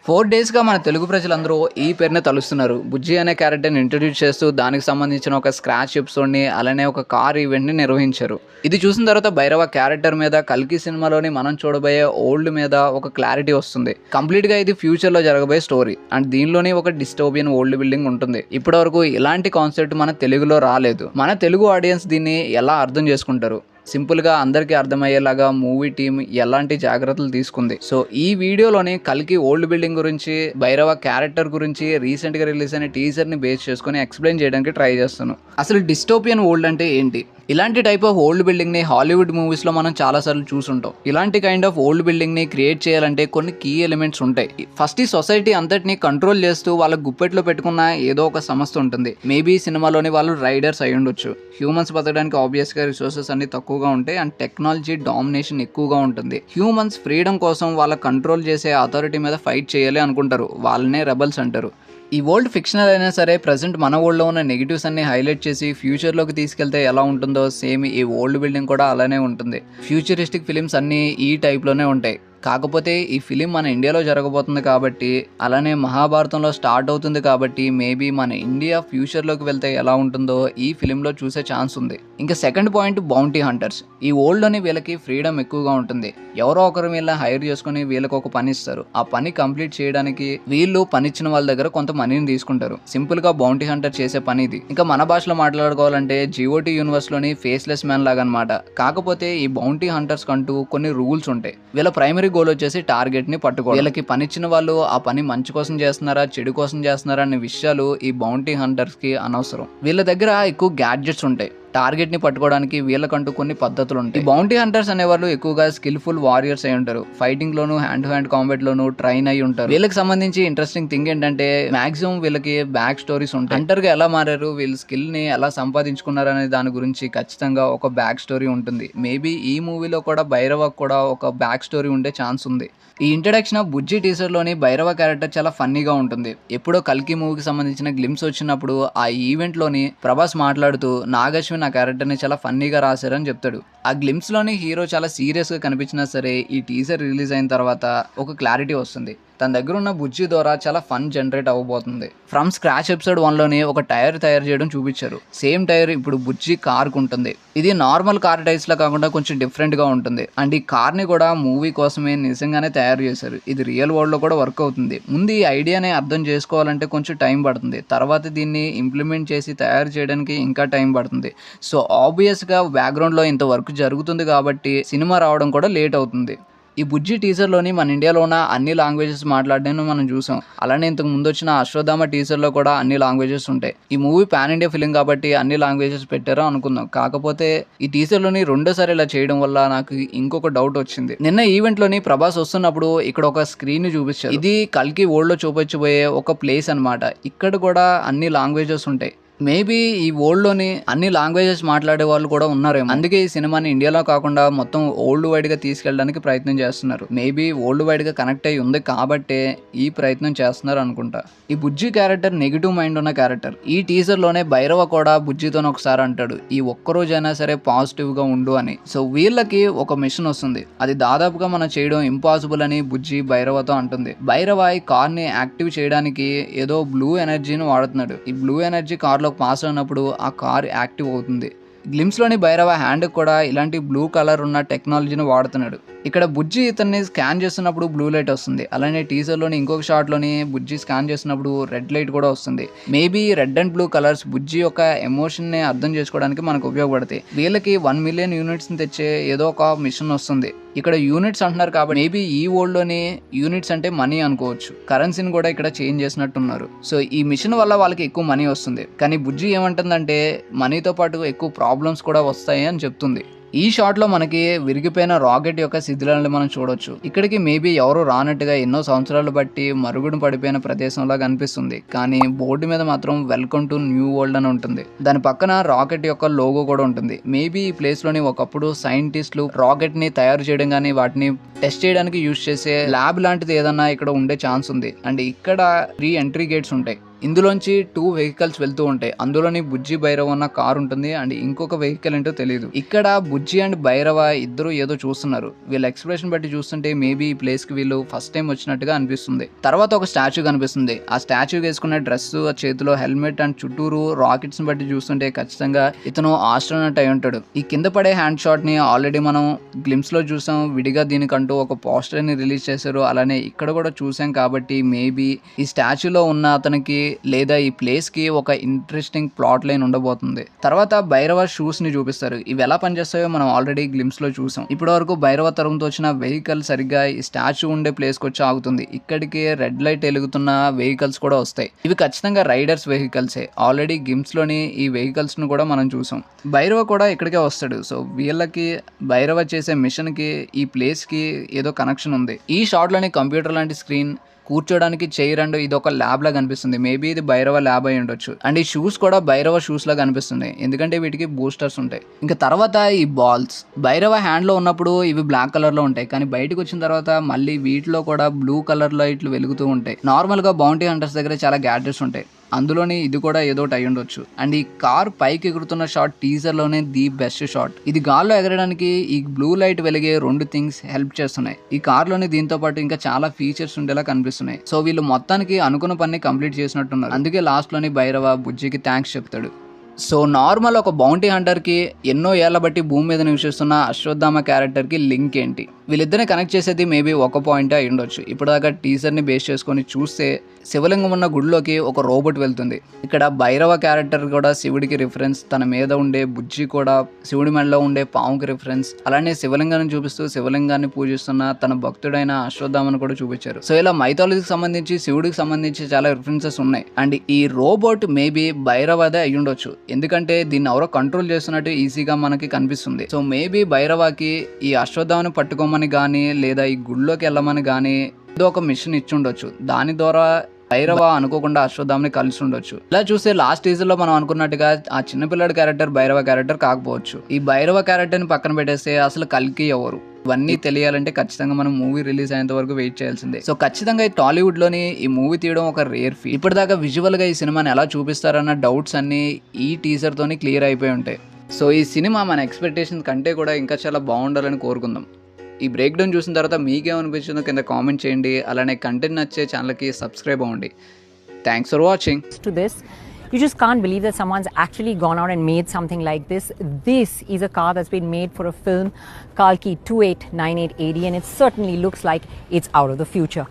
4 డేస్‌గా మన తెలుగు ప్రజలందరూ ఈ పేరునే తలుస్తున్నారు. 'బుజ్జి' అనే క్యారెక్టర్‌ని ఇంట్రొడ్యూస్ చేస్తూ దానికి సంబంధించిన ఒక స్క్రాచ్ ఎపిసోడ్‌ని అలానే ఒక కార్ ఈవెంట్‌ని నిర్వహించారు. ఇది చూసిన తర్వాత భైరవ క్యారెక్టర్ మీద 'కల్కి' సినిమాలోని మనం చూడబోయే ఓల్డ్ మీద ఒక క్లారిటీ వస్తుంది. కంప్లీట్‌గా ఇది ఫ్యూచర్‌లో జరగబోయే స్టోరీ. అండ్ దీనిలోని ఒక డిస్టోపియన్ ఓల్డ్ బిల్డింగ్ ఉంటుంది. ఇప్పటివరకు ఇలాంటి కాన్సెప్ట్ మన తెలుగులో రాలేదు. మన తెలుగు ఆడియన్స్ దీన్ని ఎలా అర్థం చేసుకుంటారు? సింపుల్గా అందరికీ అర్థమయ్యేలాగా మూవీ టీమ్ ఎలాంటి జాగ్రత్తలు తీసుకుంది. సో ఈ వీడియోలోని కల్కి ఓల్డ్ బిల్డింగ్ గురించి, భైరవ క్యారెక్టర్ గురించి రీసెంట్గా రిలీజ్ అయిన టీజర్ని బేస్ చేసుకుని ఎక్స్ప్లెయిన్ చేయడానికి ట్రై చేస్తాను. అసలు డిస్టోపియన్ ఓల్డ్ అంటే ఏంటి? ఇలాంటి టైప్ ఆఫ్ ఓల్డ్ బిల్డింగ్ని హాలీవుడ్ మూవీస్లో మనం చాలాసార్లు చూసుంటాం. ఇలాంటి కైండ్ ఆఫ్ ఓల్డ్ బిల్డింగ్ని క్రియేట్ చేయాలంటే కొన్ని కీ ఎలిమెంట్స్ ఉంటాయి. ఫస్ట్ ఈ సొసైటీ అంతటిని కంట్రోల్ చేస్తూ వాళ్ళ గుప్పెట్లో పెట్టుకున్న ఏదో ఒక సంస్థ ఉంటుంది. మేబీ సినిమాలోని వాళ్ళు రైడర్స్ అయి ఉండొచ్చు. హ్యూమన్స్ బతకడానికి ఆబ్వియస్గా రిసోర్సెస్ అన్ని తక్కువగా ఉంటాయి అండ్ టెక్నాలజీ డామినేషన్ ఎక్కువగా ఉంటుంది. హ్యూమన్స్ ఫ్రీడమ్ కోసం వాళ్ళ కంట్రోల్ చేసే అథారిటీ మీద ఫైట్ చేయాలి అనుకుంటారు. వాళ్ళనే రెబల్స్ అంటారు. ఈ వరల్డ్ ఫిక్షనల్ అయినా సరే ప్రజెంట్ మన వరల్డ్లో ఉన్న నెగిటివ్స్ అన్ని హైలైట్ చేసి ఫ్యూచర్లోకి తీసుకెళ్తే ఎలా ఉంటుందో సేమ్ ఈ ఓల్డ్ బిల్డింగ్ కూడా అలానే ఉంటుంది. ఫ్యూచరిస్టిక్ ఫిలిమ్స్ అన్నీ ఈ టైప్లోనే ఉంటాయి. కాకపోతే ఈ ఫిలిం మన ఇండియాలో జరగబోతుంది కాబట్టి, అలానే మహాభారతంలో స్టార్ట్ అవుతుంది కాబట్టి మేబీ మన ఇండియా ఫ్యూచర్లోకి వెళ్తే ఎలా ఉంటుందో ఈ ఫిలింలో చూసే ఛాన్స్ ఉంది. ఇంకా సెకండ్ పాయింట్ బౌంటీ హంటర్స్. ఈ వరల్డ్లోని వీళ్ళకి ఫ్రీడమ్ ఎక్కువగా ఉంటుంది. ఎవరో ఒకరు వీళ్ళని హైర్ చేసుకుని వీళ్ళకి ఒక పని ఇస్తారు. ఆ పని కంప్లీట్ చేయడానికి వీళ్ళు పనిచ్చిన వాళ్ళ దగ్గర కొంత మనీని తీసుకుంటారు. సింపుల్గా బౌంటీ హంటర్ చేసే పని ఇది. ఇంకా మన భాషలో మాట్లాడుకోవాలంటే జిఓటీ యూనివర్స్లోని ఫేస్లెస్ మ్యాన్ లాగా అనమాట. కాకపోతే ఈ బౌంటీ హంటర్స్ కంటూ కొన్ని రూల్స్ ఉంటాయి. వీళ్ళ ప్రైమరీ గోల్ వచ్చేసి టార్గెట్ ని పట్టుకోవడం. వీళ్ళకి పనిచ్చిన వాళ్ళు ఆ పని మంచి కోసం చేస్తున్నారా చెడు కోసం చేస్తున్నారా అనే విషయాలు ఈ బౌంటీ హంటర్స్ కి అనవసరం. వీళ్ళ దగ్గర ఎక్కువ గ్యాడ్జెట్స్ ఉంటాయి. టార్గెట్ ని పట్టుకోవడానికి వీళ్ళకంటూ కొన్ని పద్ధతులు ఉంటాయి. బౌంటీ హంటర్స్ అనేవాళ్ళు ఎక్కువగా స్కిల్ఫుల్ వారియర్స్ అయి ఉంటారు. ఫైటింగ్ లోను, హ్యాండ్ టు హ్యాండ్ కాంబాట్ లోను ట్రైన్ అయి ఉంటారు. వీళ్ళకి సంబంధించి ఇంట్రెస్టింగ్ థింగ్ ఏంటంటే మాక్సిమం వీళ్ళకి బ్యాక్ స్టోరీస్ ఉంటాయి. హంటర్ గా ఎలా మారారు, వీళ్ళ స్కిల్ ని ఎలా సంపాదించుకున్నారు అనే దాని గురించి ఖచ్చితంగా ఒక బ్యాక్ స్టోరీ ఉంటుంది. మేబీ ఈ మూవీలో కూడా భైరవ కూడా ఒక బ్యాక్ స్టోరీ ఉండే ఛాన్స్ ఉంది. ఈ ఇంట్రడక్షన్ ఆఫ్ బుజ్జి టీజర్ లోని భైరవ క్యారెక్టర్ చాలా ఫన్నీగా ఉంటుంది. ఎప్పుడో కల్కి మూవీకి సంబంధించిన గ్లిమ్స్ వచ్చినప్పుడు ఆ ఈవెంట్ లోని ప్రభాస్ మాట్లాడుతూ నాగశ్విన్ ఆ క్యారెక్టర్ ని చాలా ఫన్నీగా రాశారని చెప్తాడు. ఆ గ్లిమ్స్ లోని హీరో చాలా సీరియస్ గా కనిపించినా సరే ఈ టీజర్ రిలీజ్ అయిన తర్వాత ఒక క్లారిటీ వస్తుంది. తన దగ్గర ఉన్న బుజ్జి ద్వారా చాలా ఫన్ జనరేట్ అవ్వబోతుంది. ఫ్రమ్ స్క్రాచ్ ఎపిసోడ్ 1లోని ఒక టైర్ తయారు చేయడం చూపించారు. సేమ్ టైర్ ఇప్పుడు బుజ్జి కార్కు ఉంటుంది. ఇది నార్మల్ కార్ టైర్స్ లా కాకుండా కొంచెం డిఫరెంట్ గా ఉంటుంది. అండ్ ఈ కార్ ని కూడా మూవీ కోసమే నిజంగానే తయారు చేశారు. ఇది రియల్ వరల్డ్ లో కూడా వర్క్ అవుతుంది. ముందు ఈ ఐడియాని అర్థం చేసుకోవాలంటే కొంచెం టైం పడుతుంది. తర్వాత దీన్ని ఇంప్లిమెంట్ చేసి తయారు చేయడానికి ఇంకా టైం పడుతుంది. సో ఆబ్వియస్ గా బ్యాక్గ్రౌండ్ లో ఇంత వర్క్ జరుగుతుంది కాబట్టి సినిమా రావడం కూడా లేట్ అవుతుంది. ఈ బుజ్జి టీజర్లోని మన ఇండియాలో ఉన్న అన్ని లాంగ్వేజెస్ మాట్లాడడం మనం చూసాం. అలానే ఇంతకు ముందు వచ్చిన అశ్వత్థామ టీజర్లో కూడా అన్ని లాంగ్వేజెస్ ఉంటాయి. ఈ మూవీ పాన్ ఇండియా ఫిలిం కాబట్టి అన్ని లాంగ్వేజెస్ పెట్టారో అనుకుందాం. కాకపోతే ఈ టీజర్లోని రెండోసారి ఇలా చేయడం వల్ల నాకు ఇంకొక డౌట్ వచ్చింది. నిన్న ఈవెంట్లోని ప్రభాస్ వస్తున్నప్పుడు ఇక్కడ ఒక స్క్రీన్ చూపించారు. ఇది కల్కి వరల్డ్లో చూపించబోయే ఒక ప్లేస్ అనమాట. ఇక్కడ కూడా అన్ని లాంగ్వేజెస్ ఉంటాయి. మేబీ ఈ వరల్డ్లోని అన్ని లాంగ్వేజెస్ మాట్లాడే వాళ్ళు కూడా ఉన్నారేమో. అందుకే ఈ సినిమాని ఇండియాలో కాకుండా మొత్తం వరల్డ్ వైడ్గా తీసుకెళ్ళడానికి ప్రయత్నం చేస్తున్నారు. మేబీ వరల్డ్ వైడ్గా కనెక్ట్ అయ్యి ఉంది కాబట్టే ఈ ప్రయత్నం చేస్తున్నారు అనుకుంటా. ఈ బుజ్జి క్యారెక్టర్ నెగిటివ్ మైండ్ ఉన్న క్యారెక్టర్. ఈ టీజర్లోనే భైరవ కూడా బుజ్జితో ఒకసారి అంటాడు, ఈ ఒక్కరోజైనా సరే పాజిటివ్గా ఉండు అని. సో వీళ్ళకి ఒక మిషన్ వస్తుంది. అది దాదాపుగా మనం చేయడం ఇంపాసిబుల్ అని బుజ్జి భైరవతో అంటుంది. భైరవ ఈ కార్ని యాక్టివ్ చేయడానికి ఏదో బ్లూ ఎనర్జీని వాడుతున్నాడు. ఈ బ్లూ ఎనర్జీ కార్లో పాస్ అయినప్పుడు ఆ కార్ యాక్టివ్ అవుతుంది. గ్లిమ్స్లోని భైరవ హ్యాండ్ కూడా ఇలాంటి బ్లూ కలర్ ఉన్న టెక్నాలజీని వాడుతున్నాడు. ఇక్కడ బుజ్జి ఇతన్ని స్కాన్ చేస్తున్నప్పుడు బ్లూ లైట్ వస్తుంది. అలానే టీజర్లోని ఇంకొక షాట్లోని బుజ్జి స్కాన్ చేస్తున్నప్పుడు రెడ్ లైట్ కూడా వస్తుంది. Maybe red and blue colours Bujji యొక్క ఎమోషన్ని అర్థం చేసుకోవడానికి మనకు ఉపయోగపడతాయి. వీళ్ళకి 1 మిలియన్ యూనిట్స్ని తెచ్చే ఏదో ఒక మిషన్ వస్తుంది. ఇక్కడ యూనిట్స్ అంటున్నారు కాబట్టి మేబీ ఈ వరల్డ్లోని యూనిట్స్ అంటే మనీ అనుకోవచ్చు. కరెన్సీని కూడా ఇక్కడ చేంజ్ చేసినట్టున్నారు. సో ఈ మిషన్ వల్ల వాళ్ళకి ఎక్కువ మనీ వస్తుంది. కానీ బుజ్జి ఏమంటుందంటే మనీతో పాటు ఎక్కువ ప్రాబ్లమ్స్ కూడా వస్తాయి అని చెప్తుంది. ఈ షాట్ లో మనకి విరిగిపోయిన రాకెట్ యొక్క శిథిలాలను మనం చూడొచ్చు. ఇక్కడికి మేబీ ఎవరు రానట్టుగా ఎన్నో సంవత్సరాలు బట్టి మరుగున పడిపోయిన ప్రదేశంలా కనిపిస్తుంది. కానీ బోర్డు మీద మాత్రం వెల్కమ్ టు న్యూ వరల్డ్ అని ఉంటుంది. దాని పక్కన రాకెట్ యొక్క లోగో కూడా ఉంటుంది. మేబీ ఈ ప్లేస్ లోని ఒకప్పుడు సైంటిస్టులు రాకెట్ ని తయారు చేయడం కానీ వాటిని టెస్ట్ చేయడానికి యూజ్ చేసే ల్యాబ్ లాంటిది ఏదన్నా ఇక్కడ ఉండే ఛాన్స్ ఉంది. అండ్ ఇక్కడ 3 ఎంట్రీ గేట్స్ ఉంటాయి. ఇందులోంచి 2 వెహికల్స్ వెళ్తూ ఉంటాయి. అందులోని బుజ్జి భైరవ ఉన్న కార్ ఉంటుంది అండ్ ఇంకొక వెహికల్ ఏంటో తెలియదు. ఇక్కడ బుజ్జి అండ్ భైరవ ఇద్దరు ఏదో చూస్తున్నారు. వీళ్ళ ఎక్స్ప్రెషన్ బట్టి చూస్తుంటే మేబీ ఈ ప్లేస్ కి వీళ్ళు ఫస్ట్ టైం వచ్చినట్టుగా అనిపిస్తుంది. తర్వాత ఒక స్టాచ్యూ కనిపిస్తుంది. ఆ స్టాచ్యూ వేసుకున్న డ్రెస్, చేతిలో హెల్మెట్ అండ్ చుట్టూరు రాకెట్స్ బట్టి చూస్తుంటే ఖచ్చితంగా ఇతను ఆస్ట్రోనట్ అయి ఉంటాడు. ఈ కింద పడే హ్యాండ్ షాట్ ని ఆల్రెడీ మనం గ్లిమ్స్ లో చూసాం. విడిగా దీనికంటూ ఒక పోస్టర్ ని రిలీజ్ చేశారు. అలానే ఇక్కడ కూడా చూసాం కాబట్టి మేబీ ఈ స్టాచ్యూలో ఉన్న అతనికి లేదా ఈ ప్లేస్ కి ఒక ఇంట్రెస్టింగ్ ప్లాట్ లైన్ ఉండబోతుంది. తర్వాత భైరవ షూస్ ని చూపిస్తారు. ఇవి ఎలా పనిచేస్తాయో మనం ఆల్రెడీ గ్లిమ్స్ లో చూసాం. ఇప్పటి వరకు భైరవ తరంతో వచ్చిన వెహికల్ సరిగ్గా ఈ స్టాచ్యూ ఉండే ప్లేస్ కి వచ్చి ఆగుతుంది. ఇక్కడికి రెడ్ లైట్ వెలుగుతున్న వెహికల్స్ కూడా వస్తాయి. ఇవి ఖచ్చితంగా రైడర్స్ వెహికల్సే. ఆల్రెడీ గిమ్స్ లోని ఈ వెహికల్స్ ను కూడా మనం చూసాం. భైరవ కూడా ఇక్కడికే వస్తాడు. సో వీళ్ళకి భైరవ చేసే మిషన్ కి ఈ ప్లేస్ కి ఏదో కనెక్షన్ ఉంది. ఈ షాట్ లోని కంప్యూటర్ లాంటి స్క్రీన్, కూర్చోడానికి చైర్ అండ్ ఇది ఒక ల్యాబ్ లాగా కనిపిస్తుంది. మేబీ ఇది భైరవ ల్యాబ్ అయి ఉండొచ్చు. అండ్ ఈ షూస్ కూడా భైరవ షూస్ లాగా కనిపిస్తున్నాయి, ఎందుకంటే వీటికి బూస్టర్స్ ఉంటాయి. ఇంకా తర్వాత ఈ బాల్స్ భైరవ హ్యాండ్ లో ఉన్నప్పుడు ఇవి బ్లాక్ కలర్ లో ఉంటాయి, కానీ బయటకు వచ్చిన తర్వాత మళ్ళీ వీటిలో కూడా బ్లూ కలర్ లైట్లు వెలుగుతూ ఉంటాయి. నార్మల్ గా బౌంటీ హంటర్స్ దగ్గర చాలా గ్యాడ్జెట్స్ ఉంటాయి, అందులోని ఇది కూడా ఏదో అయి ఉండొచ్చు. అండ్ ఈ కార్ పైకి ఎగురుతున్న షాట్ టీజర్ లోనే ది బెస్ట్ షాట్. ఇది గాల్లో ఎగరడానికి ఈ బ్లూ లైట్ వెలిగే 2 థింగ్స్ హెల్ప్ చేస్తున్నాయి. ఈ కార్ లోని దీంతో పాటు ఇంకా చాలా ఫీచర్స్ ఉండేలా కనిపిస్తున్నాయి. సో వీళ్ళు మొత్తానికి అనుకున్న పని కంప్లీట్ చేసినట్టున్నారు. అందుకే లాస్ట్ లోని భైరవ బుజ్జికి థ్యాంక్స్ చెప్తాడు. సో నార్మల్ ఒక బౌంటీ హంటర్కి ఎన్నో ఏళ్ల బట్టి భూమి మీద నివసిస్తున్న అశ్వత్థామ క్యారెక్టర్కి లింక్ ఏంటి? వీళ్ళిద్దరిని కనెక్ట్ చేసేది మేబీ ఒక పాయింట్ అయి ఉండొచ్చు. ఇప్పటిదాకా టీజర్ని బేస్ చేసుకొని చూస్తే శివలింగం ఉన్న గుడిలోకి ఒక రోబోట్ వెళ్తుంది. ఇక్కడ భైరవ క్యారెక్టర్ కూడా శివుడికి రిఫరెన్స్, తన మీద ఉండే బుజ్జి కూడా శివుడి మెడలో ఉండే పాముకి రిఫరెన్స్. అలానే శివలింగాన్ని చూపిస్తూ శివలింగాన్ని పూజిస్తున్న తన భక్తుడైన అశ్వత్థామను కూడా చూపించారు. సో ఇలా మైథాలజీకి సంబంధించి శివుడికి సంబంధించి చాలా రిఫరెన్సెస్ ఉన్నాయి. అండ్ ఈ రోబోట్ మేబీ భైరవదే అయి ఉండొచ్చు, ఎందుకంటే దీన్ని ఎవరో కంట్రోల్ చేస్తున్నట్టు ఈజీగా మనకి కనిపిస్తుంది. సో మేబీ భైరవకి ఈ అశ్వత్థామని పట్టుకోమని కానీ లేదా ఈ గుడిలోకి వెళ్ళమని కానీ ఏదో ఒక మిషన్ ఇచ్చి ఉండొచ్చు. దాని ద్వారా భైరవ అనుకోకుండా అశ్వత్థామని కలిసి ఉండొచ్చు. ఇలా చూస్తే లాస్ట్ టీజర్ లో మనం అనుకున్నట్టుగా ఆ చిన్నపిల్లడి క్యారెక్టర్ భైరవ క్యారెక్టర్ కాకపోవచ్చు. ఈ భైరవ క్యారెక్టర్ ని పక్కన పెట్టేస్తే అసలు కల్కి ఎవరు ఇవన్నీ తెలియాలంటే ఖచ్చితంగా మనం మూవీ రిలీజ్ అయ్యేంత వరకు వెయిట్ చేయాల్సిందే. సో ఖచ్చితంగా ఈ టాలీవుడ్ లోని ఈ మూవీ తీయడం ఒక రేర్ ఫీట్. ఇప్పటిదాకా విజువల్ గా ఈ సినిమాని ఎలా చూపిస్తారన్న డౌట్స్ అన్ని ఈ టీజర్ తోని క్లియర్ అయిపోయి ఉంటాయి. సో ఈ సినిమా మన ఎక్స్పెక్టేషన్ కంటే కూడా ఇంకా చాలా బాగుండాలని కోరుకుందాం. ఈ బ్రేక్ డౌన్ చూసిన తర్వాత మీకేమనిపించిందో కింద కామెంట్ చేయండి. అలానే కంటెంట్ నచ్చే ఛానల్కి సబ్స్క్రైబ్ అవ్వండి. Thanks for watching. To this, you just can't believe that someone's actually gone out and made something like this. This is a car that's been made for a film, Kalki 2898AD, and it certainly looks like it's out of the future.